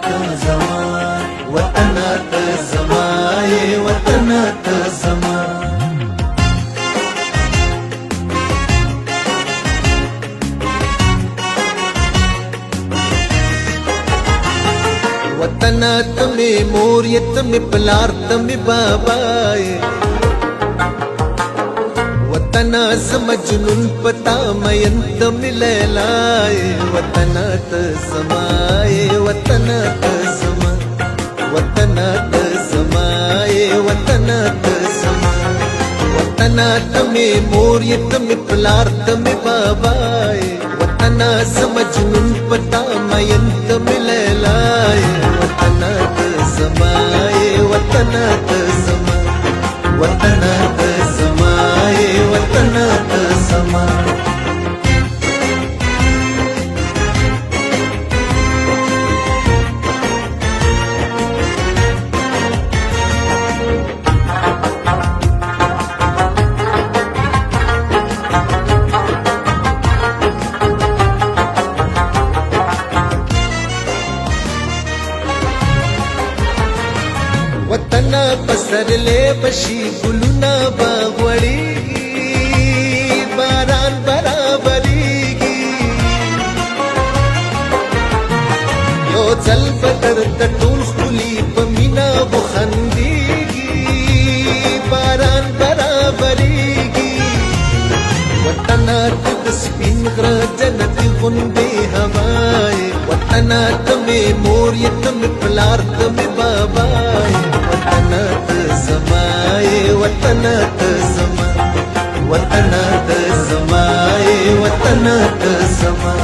ته زما وطن ته زما وطن ته زما وطن ته می مور ته می پلار ته می بابا وطن زم جنون پتا مین ته می لیلا وطن ته زما وطن ته زما وطن ته زما وطن ته زما وطن ته می مور ته می پلار ته می بابا وطن زم جنون پتا مین ته می لیلا وطن ته زما وطن ته زما وطن ته زما وطن ته زما وطن پسرلے بشي ګلونه باغوړيږي باران برابرېږي یو ځل بدر د ټول خولي په مینا وخندېږي باران برابرېږي وطن ته د سپین غره جنتي غوندې هوا وطن ته مې مور ته مې پلار ته مې بابا وطن ته زما وطن ته زما وطن ته زما وطن ته زما